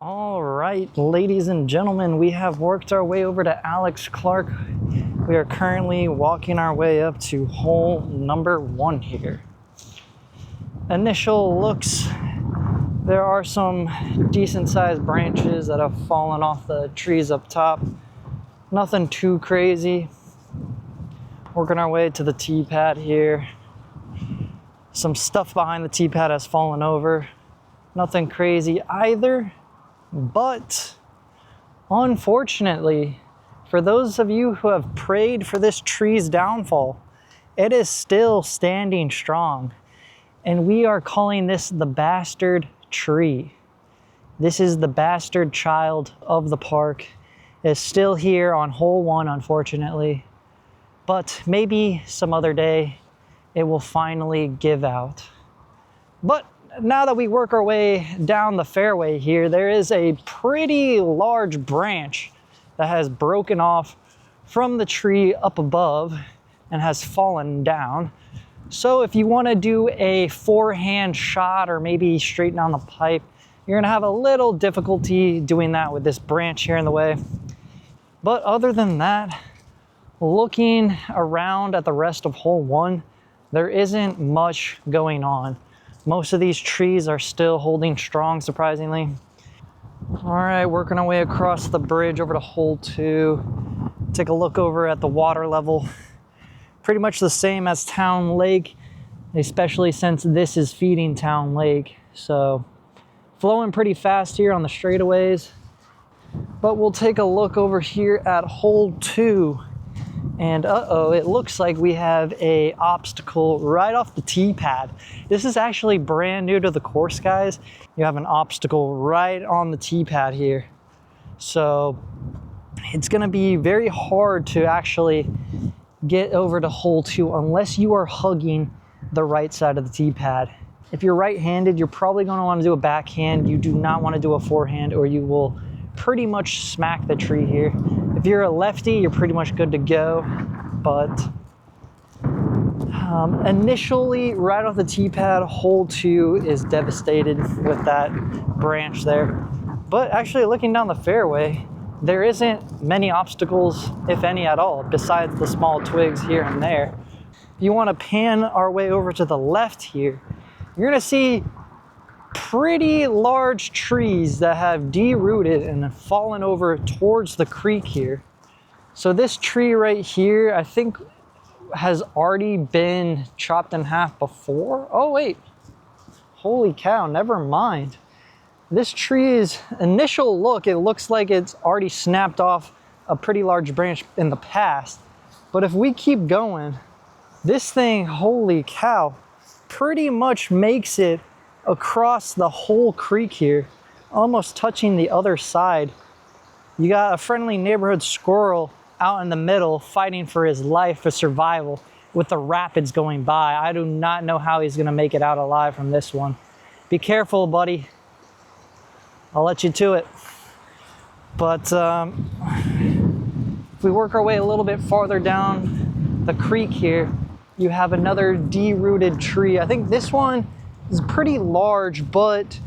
All right, ladies and gentlemen, we have worked our way over to Alex Clark. We are currently walking our way up to hole number 1 here. Initial looks, there are some decent sized branches that have fallen off the trees up top. Nothing too crazy. Working our way to the tee pad here. Some stuff behind the tee pad has fallen over. Nothing crazy either. But unfortunately, for those of you who have prayed for this tree's downfall, it is still standing strong. And we are calling this the bastard tree. This is the bastard child of the park. It's still here on hole 1, unfortunately. But maybe some other day it will finally give out. But now that we work our way down the fairway here, there is a pretty large branch that has broken off from the tree up above and has fallen down. So if you want to do a forehand shot or maybe straight down the pipe, you're going to have a little difficulty doing that with this branch here in the way. But other than that, looking around at the rest of hole 1, there isn't much going on. Most of these trees are still holding strong, surprisingly. All right, working our way across the bridge over to hole 2. Take a look over at the water level. Pretty much the same as Town Lake, especially since this is feeding Town Lake. So flowing pretty fast here on the straightaways. But we'll take a look over here at hole 2. And it looks like we have a obstacle right off the tee pad. This is actually brand new to the course, guys. You have an obstacle right on the tee pad here. So it's gonna be very hard to actually get over to hole 2 unless you are hugging the right side of the tee pad. If you're right-handed, you're probably gonna wanna do a backhand. You do not wanna do a forehand or you will pretty much smack the tree here. If you're a lefty, you're pretty much good to go. But initially, right off the tee pad, hole 2 is devastated with that branch there. But actually, looking down the fairway, there isn't many obstacles, if any at all, besides the small twigs here and there. If you want to pan our way over to the left here, you're going to see pretty large trees that have de-rooted and have fallen over towards the creek here. So this tree right here, I think, has already been chopped in half before. Oh wait, holy cow, never mind. This tree's initial look, it looks like it's already snapped off a pretty large branch in the past. But if we keep going, this thing, holy cow, pretty much makes it across the whole creek here, almost touching the other side. You got a friendly neighborhood squirrel out in the middle fighting for his life, for survival, with the rapids going by. I do not know how he's gonna make it out alive from this one. Be careful, buddy. I'll let you to it. But if we work our way a little bit farther down the creek here, you have another de-rooted tree. I think this one is pretty large, but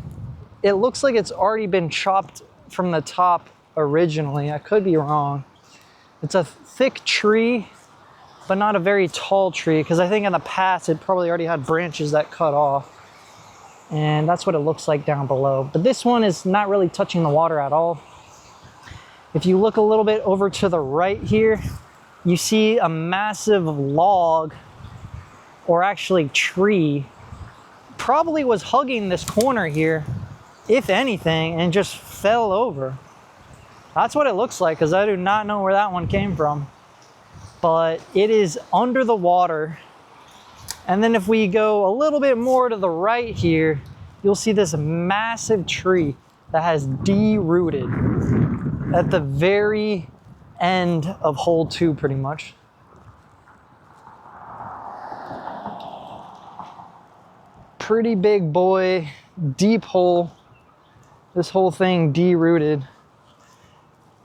it looks like it's already been chopped from the top originally. I could be wrong. It's a thick tree, but not a very tall tree, because I think in the past it probably already had branches that cut off. And that's what it looks like down below. But this one is not really touching the water at all. If you look a little bit over to the right here, you see a massive log, or actually tree, probably was hugging this corner here, if anything, and just fell over. That's what it looks like, because I do not know where that one came from. But it is under the water. And then if we go a little bit more to the right here, you'll see this massive tree that has de-rooted at the very end of hole 2, pretty much. Pretty big boy, deep hole. This whole thing de-rooted.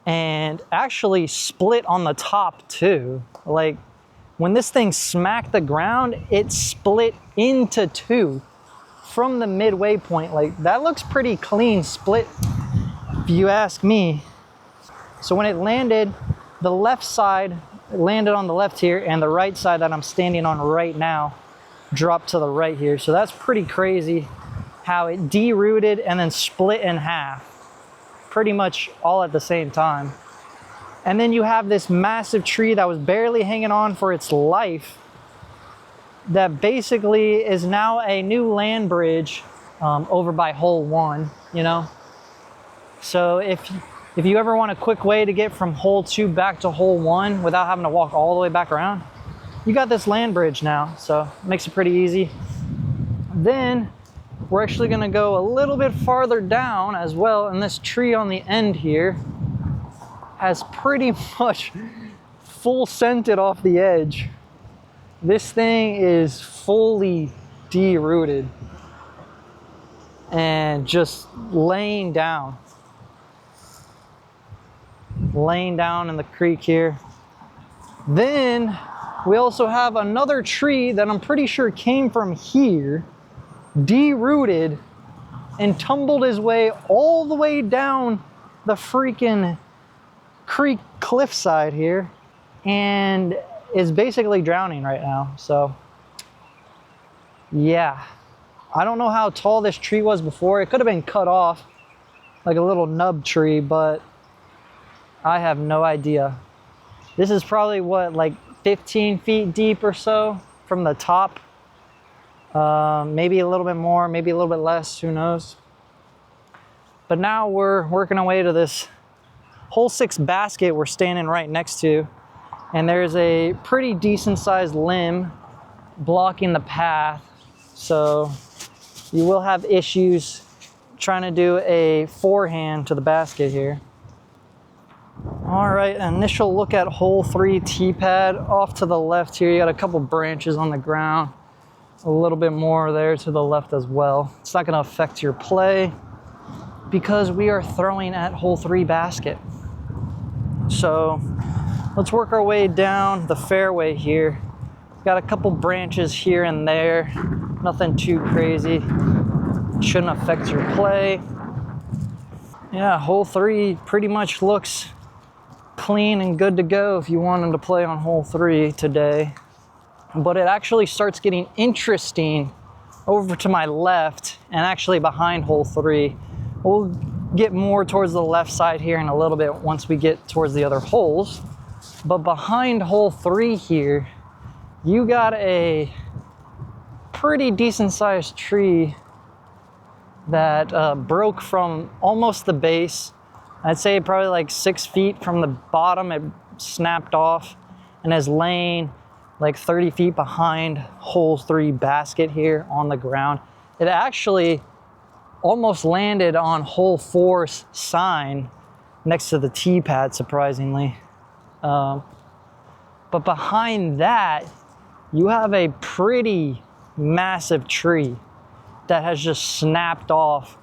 And actually split on the top too. Like when this thing smacked the ground, it split into 2 from the midway point. Like that looks pretty clean split if you ask me. So when it landed, the left side, it landed on the left here, and the right side that I'm standing on right now dropped to the right here. So that's pretty crazy how it derooted and then split in half, pretty much all at the same time. And then you have this massive tree that was barely hanging on for its life that basically is now a new land bridge over by hole 1, you know? So if you ever want a quick way to get from hole 2 back to hole 1 without having to walk all the way back around, you got this land bridge now, so it makes it pretty easy. Then we're actually gonna go a little bit farther down as well, and this tree on the end here has pretty much full scented off the edge. This thing is fully derooted and just laying down in the creek here. Then we also have another tree that I'm pretty sure came from here, derooted, and tumbled his way all the way down the freaking creek cliffside here and is basically drowning right now. So yeah, I don't know how tall this tree was before. It could have been cut off like a little nub tree, but I have no idea. This is probably what, like 15 feet deep or so from the top. Maybe a little bit more, maybe a little bit less, who knows. But now we're working our way to this hole 6 basket we're standing right next to, and there's a pretty decent sized limb blocking the path, so you will have issues trying to do a forehand to the basket here. All right, initial look at hole 3 tee pad. Off to the left here, you got a couple branches on the ground, a little bit more there to the left as well. It's not going to affect your play because we are throwing at hole 3 basket. So let's work our way down the fairway here. Got a couple branches here and there, nothing too crazy. Shouldn't affect your play. Yeah, hole 3 pretty much looks clean and good to go if you wanted to play on hole 3 today. But it actually starts getting interesting over to my left and actually behind hole 3. We'll get more towards the left side here in a little bit once we get towards the other holes. But behind hole 3 here, you got a pretty decent sized tree that broke from almost the base. I'd say probably like 6 feet from the bottom. It snapped off and is laying like 30 feet behind hole 3 basket here on the ground. It actually almost landed on hole 4's sign next to the tee pad, surprisingly. But behind that, you have a pretty massive tree that has just snapped off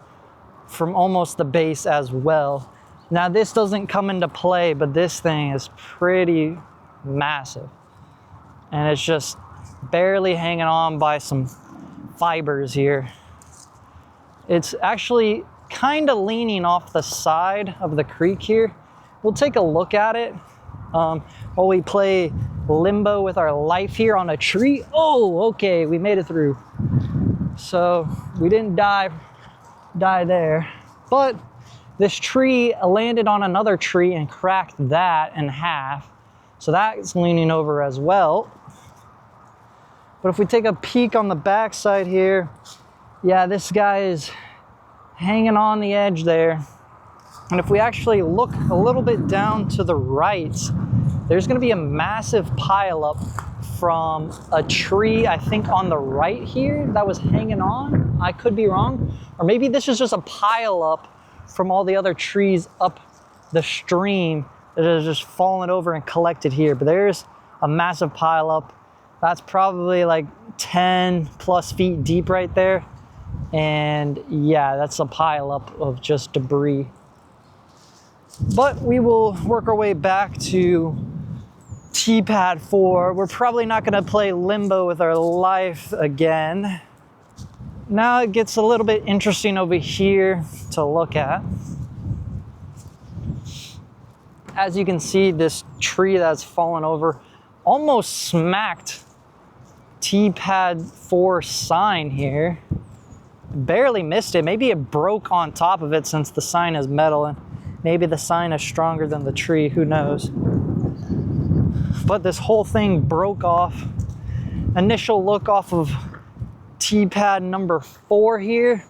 from almost the base as well. Now this doesn't come into play, but this thing is pretty massive. And it's just barely hanging on by some fibers here. It's actually kind of leaning off the side of the creek here. We'll take a look at it while we play limbo with our life here on a tree. Oh, okay, we made it through. So we didn't die there, but this tree landed on another tree and cracked that in half. So that's leaning over as well. But if we take a peek on the back side here, yeah, this guy is hanging on the edge there. And if we actually look a little bit down to the right, there's gonna be a massive pileup from a tree, I think on the right here, that was hanging on. I could be wrong. Or maybe this is just a pileup from all the other trees up the stream that has just fallen over and collected here. But there's a massive pileup. That's probably like 10 plus feet deep right there. And yeah, that's a pileup of just debris. But we will work our way back to tee pad 4. We're probably not going to play limbo with our life again. Now it gets a little bit interesting over here to look at. As you can see, this tree that's fallen over almost smacked tee pad 4 sign here. Barely missed it. Maybe it broke on top of it since the sign is metal, and maybe the sign is stronger than the tree, who knows. But this whole thing broke off. Initial look off of tee pad number 4 here.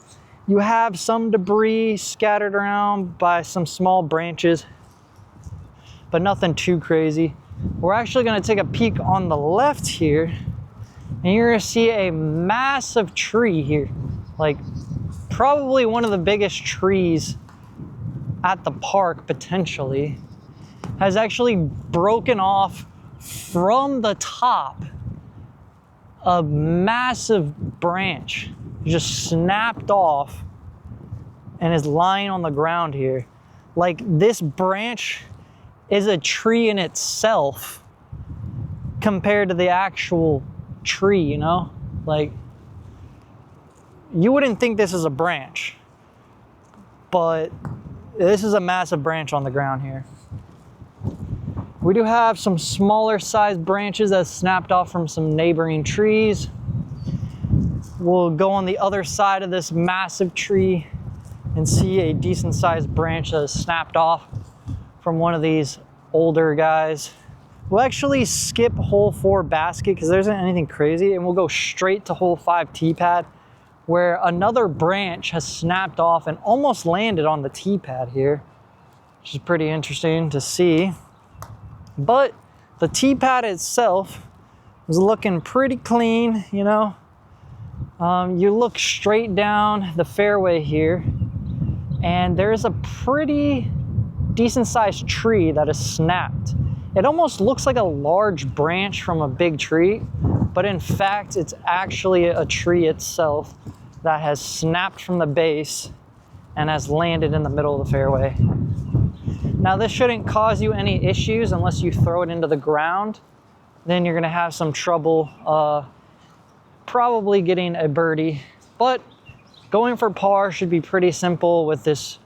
You have some debris scattered around by some small branches, but nothing too crazy. We're actually gonna take a peek on the left here, and you're gonna see a massive tree here. Like probably one of the biggest trees at the park, potentially, has actually broken off from the top. A massive branch just snapped off and is lying on the ground here. Like, this branch is a tree in itself compared to the actual tree, you know? Like, you wouldn't think this is a branch, but this is a massive branch on the ground here. We do have some smaller sized branches that snapped off from some neighboring trees. We'll go on the other side of this massive tree and see a decent sized branch that has snapped off from one of these older guys. We'll actually skip hole 4 basket because there isn't anything crazy, and we'll go straight to hole 5 tee pad, where another branch has snapped off and almost landed on the tee pad here, which is pretty interesting to see. But the tee pad itself was looking pretty clean, you know. You look straight down the fairway here, and there's a pretty decent sized tree that is snapped. It almost looks like a large branch from a big tree, but in fact, it's actually a tree itself that has snapped from the base and has landed in the middle of the fairway. Now, this shouldn't cause you any issues unless you throw it into the ground. Then you're gonna have some trouble probably getting a birdie, but going for par should be pretty simple with this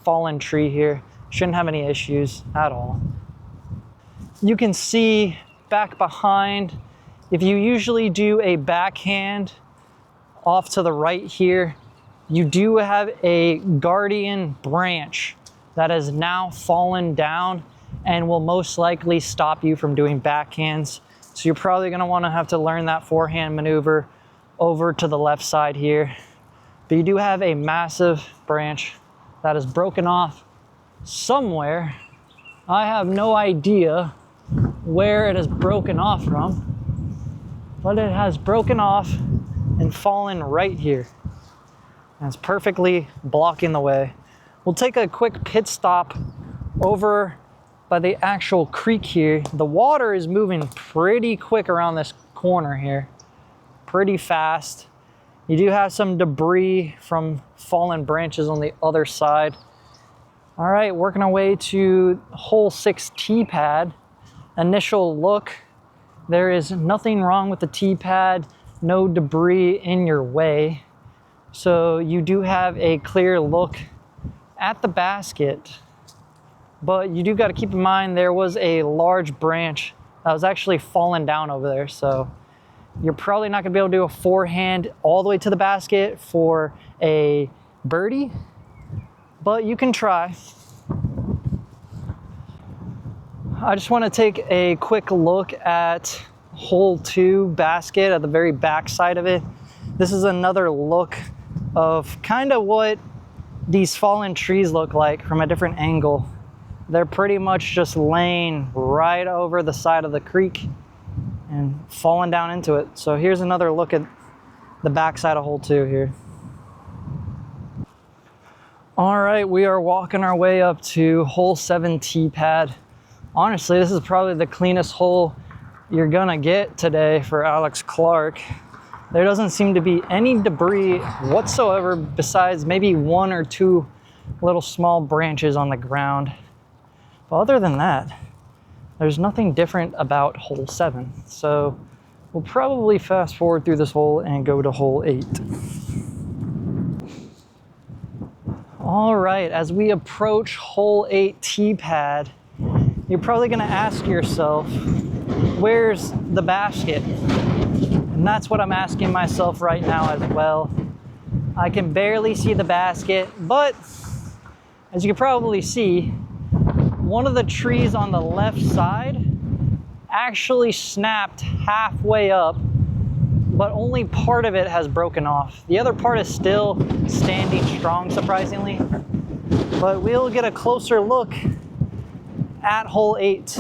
fallen tree here. Shouldn't have any issues at all. You can see back behind, if you usually do a backhand off to the right here, you do have a guardian branch that has now fallen down and will most likely stop you from doing backhands. So you're probably gonna wanna have to learn that forehand maneuver over to the left side here. But you do have a massive branch that is broken off somewhere. I have no idea where it has broken off from, but it has broken off and fallen right here. And it's perfectly blocking the way. We'll take a quick pit stop over by the actual creek here. The water is moving pretty quick around this corner here, pretty fast. You do have some debris from fallen branches on the other side. All right, working our way to hole 6 tee pad. Initial look, there is nothing wrong with the tee pad, no debris in your way. So you do have a clear look at the basket, but you do got to keep in mind there was a large branch that was actually falling down over there. So you're probably not gonna be able to do a forehand all the way to the basket for a birdie, but you can try. I just want to take a quick look at hole 2 basket at the very back side of it. This is another look of kind of what these fallen trees look like from a different angle. They're pretty much just laying right over the side of the creek and falling down into it. So here's another look at the back side of hole 2 here. All right, we are walking our way up to hole 7 tee pad. Honestly, this is probably the cleanest hole you're gonna get today for Alex Clark. There doesn't seem to be any debris whatsoever besides maybe 1 or 2 little small branches on the ground. But other than that, there's nothing different about hole 7. So we'll probably fast forward through this hole and go to hole 8. All right, as we approach hole 8 tee pad, you're probably gonna ask yourself, where's the basket? And that's what I'm asking myself right now as well. I can barely see the basket, but as you can probably see, one of the trees on the left side actually snapped halfway up, but only part of it has broken off. The other part is still standing strong, surprisingly. But we'll get a closer look at hole 8.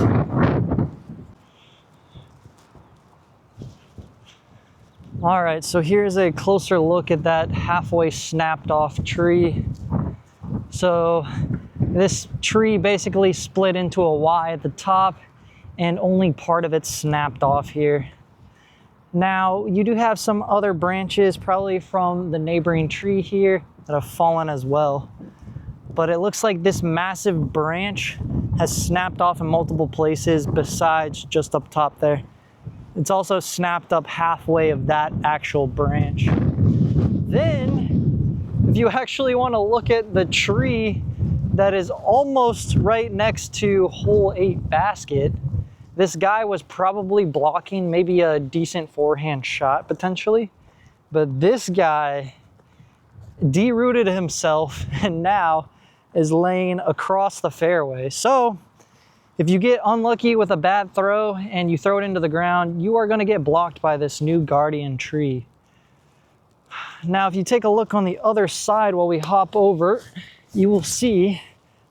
All right, so here's a closer look at that halfway snapped off tree. So this tree basically split into a Y at the top and only part of it snapped off here. Now, you do have some other branches, probably from the neighboring tree here, that have fallen as well. But it looks like this massive branch has snapped off in multiple places besides just up top there. It's also snapped up halfway of that actual branch. Then, if you actually want to look at the tree that is almost right next to hole 8 basket, this guy was probably blocking maybe a decent forehand shot potentially, but this guy derooted himself and now is laying across the fairway. So if you get unlucky with a bad throw and you throw it into the ground, you are going to get blocked by this new guardian tree. Now, if you take a look on the other side while we hop over, you will see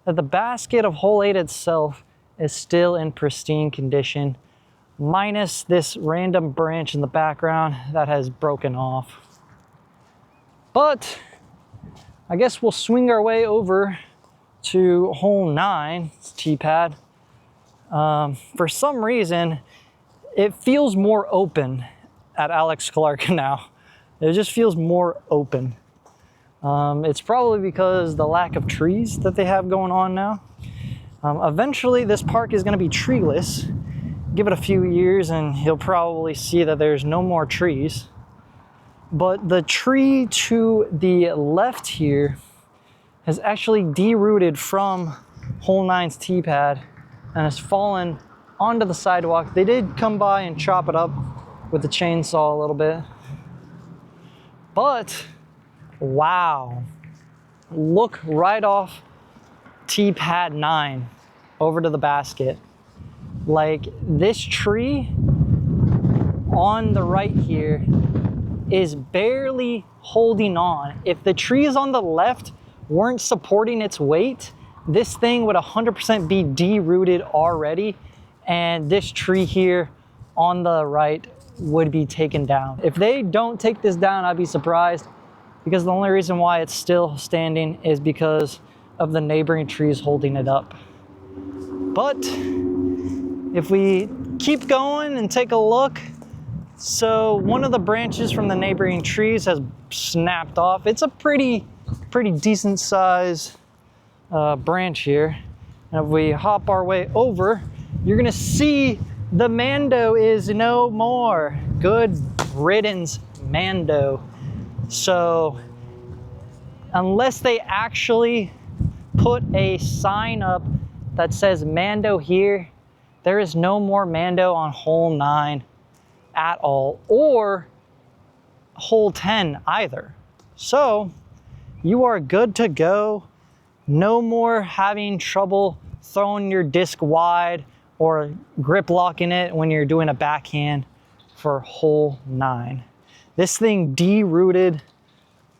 that the basket of hole 8 itself is still in pristine condition, minus this random branch in the background that has broken off. But I guess we'll swing our way over to hole 9, tee pad. For some reason, it feels more open at alexclark now. It just feels more open. It's probably because the lack of trees that they have going on now. Eventually, this park is going to be treeless. Give it a few years and you'll probably see that there's no more trees. But the tree to the left here has actually derooted from hole 9's tee pad and has fallen onto the sidewalk. They did come by and chop it up with the chainsaw a little bit. But, wow. Look right off tee pad 9 over to the basket. Like, this tree on the right here is barely holding on. If the trees on the left weren't supporting its weight, this thing would 100% be derooted already, and this tree here on the right would be taken down. If they don't take this down, I'd be surprised, because the only reason why it's still standing is because of the neighboring trees holding it up. But if we keep going and take a look, so one of the branches from the neighboring trees has snapped off. It's a pretty decent size branch here. And if we hop our way over, you're gonna see the Mando is no more. Good riddance, Mando. So unless they actually put a sign up that says Mando here, there is no more Mando on hole 9 at all, or hole 10 either. So you are good to go. No more having trouble throwing your disc wide or grip locking it when you're doing a backhand for hole 9. This thing derooted.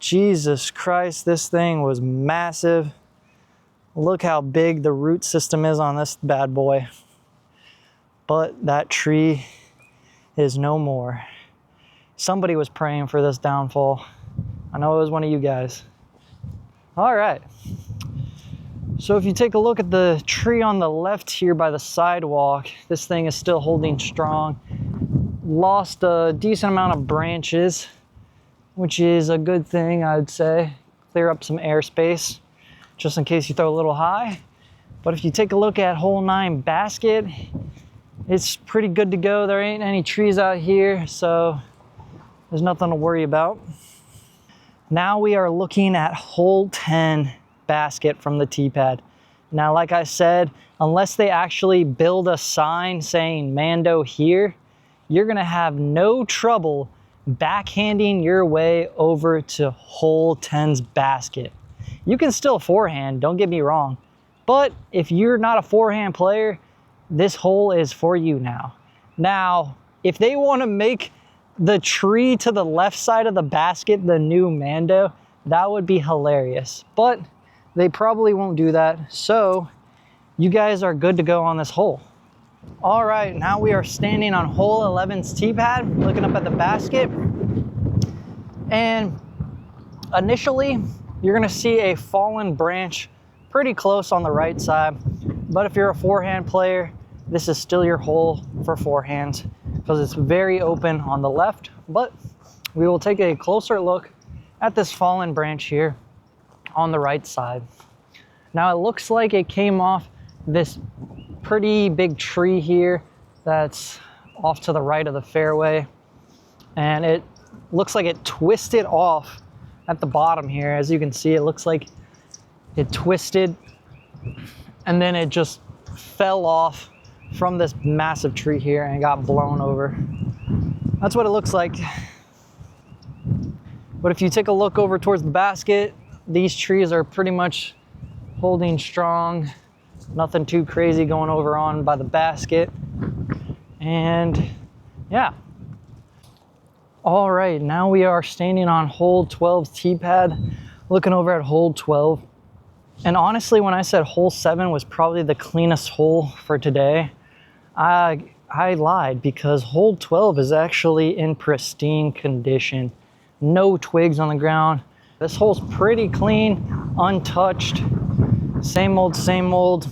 Jesus Christ, this thing was massive. Look how big the root system is on this bad boy. But that tree is no more. Somebody was praying for this downfall. I know it was one of you guys. All right. So if you take a look at the tree on the left here by the sidewalk, this thing is still holding strong. Lost a decent amount of branches, which is a good thing, I'd say. Clear up some airspace, just in case you throw a little high. But if you take a look at hole 9 basket, it's pretty good to go. There ain't any trees out here, so there's nothing to worry about. Now we are looking at hole 10 basket from the tee pad. Now, like I said, unless they actually build a sign saying Mando here, you're gonna have no trouble backhanding your way over to hole 10's basket. You can still forehand, don't get me wrong, but if you're not a forehand player, this hole is for you now. Now, if they want to make the tree to the left side of the basket the new Mando, that would be hilarious, but they probably won't do that, so you guys are good to go on this hole. All right, now we are standing on hole 11's tee pad, looking up at the basket. And initially, you're gonna see a fallen branch pretty close on the right side. But if you're a forehand player, this is still your hole for forehands because it's very open on the left. But we will take a closer look at this fallen branch here on the right side. Now it looks like it came off this pretty big tree here that's off to the right of the fairway, and it looks like it twisted off at the bottom here. As you can see, it looks like it twisted and then it just fell off from this massive tree here and got blown over. That's what it looks like. But if you take a look over towards the basket, these trees are pretty much holding strong. Nothing too crazy going over on by the basket. And yeah. All right, now we are standing on hole 12's tee pad, looking over at hole 12. And honestly, when I said hole 7 was probably the cleanest hole for today, I lied, because hole 12 is actually in pristine condition. No twigs on the ground. This hole's pretty clean, untouched. Same old, same old.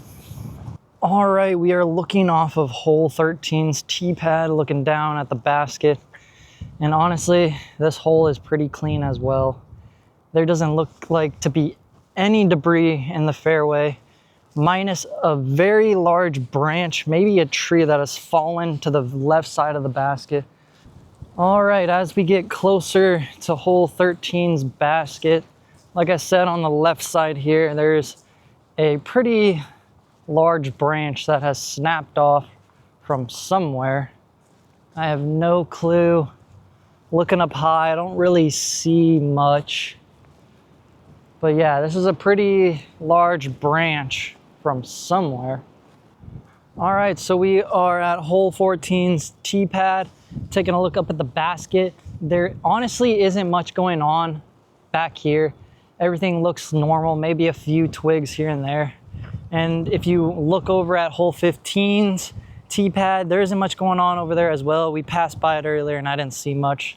All right, we are looking off of hole 13's tee pad, looking down at the basket. And honestly, this hole is pretty clean as well. There doesn't look like to be any debris in the fairway, minus a very large branch, maybe a tree that has fallen to the left side of the basket. All right, as we get closer to hole 13's basket, like I said, on the left side here, there's a pretty large branch that has snapped off from somewhere. I have no clue. Looking up high, I don't really see much. But yeah, this is a pretty large branch from somewhere. All right, so we are at hole 14's tee pad, taking a look up at the basket. There honestly isn't much going on back here. Everything looks normal, maybe a few twigs here and there. And if you look over at hole 15's tee pad, there isn't much going on over there as well. We passed by it earlier and I didn't see much.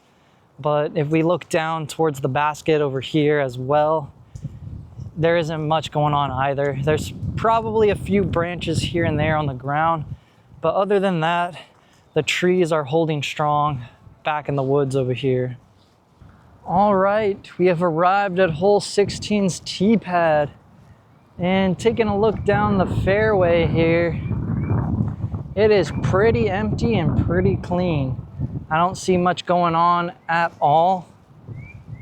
But if we look down towards the basket over here as well, there isn't much going on either. There's probably a few branches here and there on the ground, but other than that, the trees are holding strong back in the woods over here. All right, we have arrived at hole 16's tee pad, and taking a look down the fairway here, it is pretty empty and pretty clean. I don't see much going on at all,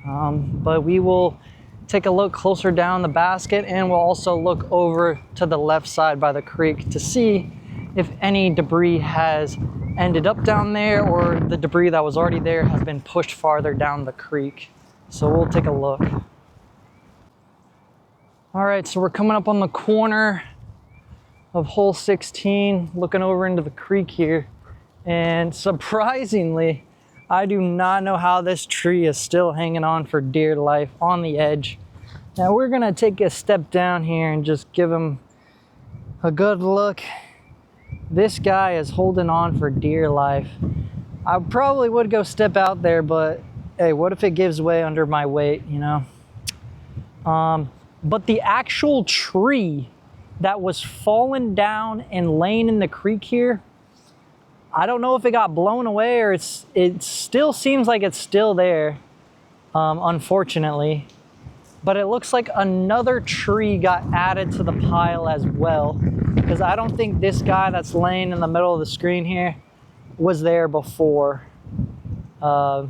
but we will take a look closer down the basket, and we'll also look over to the left side by the creek to see if any debris has ended up down there or the debris that was already there has been pushed farther down the creek. So we'll take a look. All right, so we're coming up on the corner of hole 16, looking over into the creek here. And surprisingly, I do not know how this tree is still hanging on for dear life on the edge. Now we're gonna take a step down here and just give him a good look. This guy is holding on for dear life. I probably would go step out there, but hey, what if it gives way under my weight, you know? But the actual tree that was fallen down and laying in the creek here, I don't know if it got blown away or it still seems like it's still there, unfortunately. But it looks like another tree got added to the pile as well, because I don't think this guy that's laying in the middle of the screen here was there before. I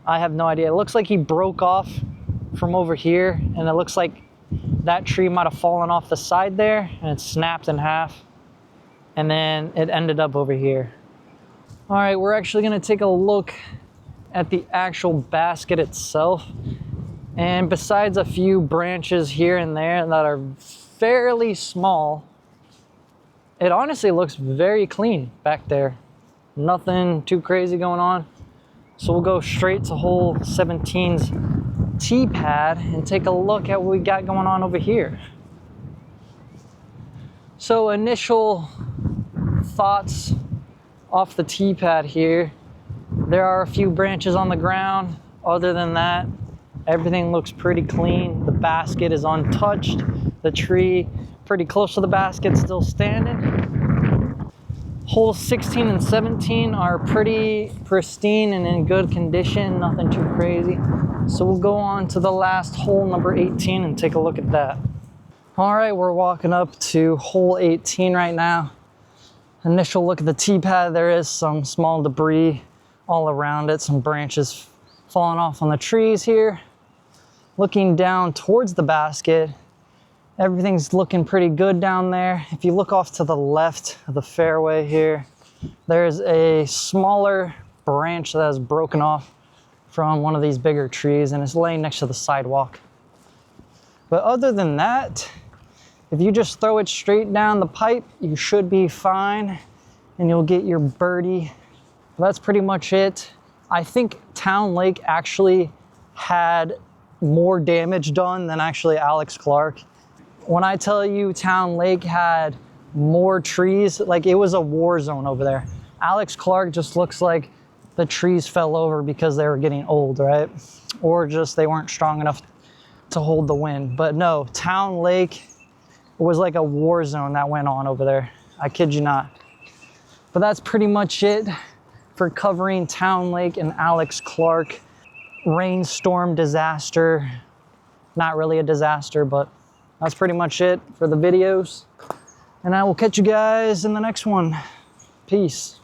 have no idea. It looks like he broke off from over here, and it looks like that tree might have fallen off the side there and it snapped in half, and then it ended up over here. All right, we're actually gonna take a look at the actual basket itself. And besides a few branches here and there that are fairly small, it honestly looks very clean back there. Nothing too crazy going on. So we'll go straight to hole 17's tee pad and take a look at what we got going on over here. So initial thoughts off the tee pad here. There are a few branches on the ground. Other than that, everything looks pretty clean. The basket is untouched. The tree pretty close to the basket still standing. Holes 16 and 17 are pretty pristine and in good condition, nothing too crazy. So we'll go on to the last hole, number 18, and take a look at that. All right, we're walking up to hole 18 right now. Initial look at the tee pad, there is some small debris all around it, some branches falling off on the trees here. Looking down towards the basket, everything's looking pretty good down there. If you look off to the left of the fairway here, there's a smaller branch that has broken off from one of these bigger trees and it's laying next to the sidewalk. But other than that, if you just throw it straight down the pipe, you should be fine and you'll get your birdie. That's pretty much it. I think Town Lake actually had more damage done than actually Alex Clark. When I tell you Town Lake had more trees, like it was a war zone over there. Alex Clark just looks like the trees fell over because they were getting old, right? Or just they weren't strong enough to hold the wind. But no, Town Lake was like a war zone that went on over there. I kid you not. But that's pretty much it for covering Town Lake and Alex Clark. Rainstorm disaster. Not really a disaster, but that's pretty much it for the videos. And I will catch you guys in the next one. Peace.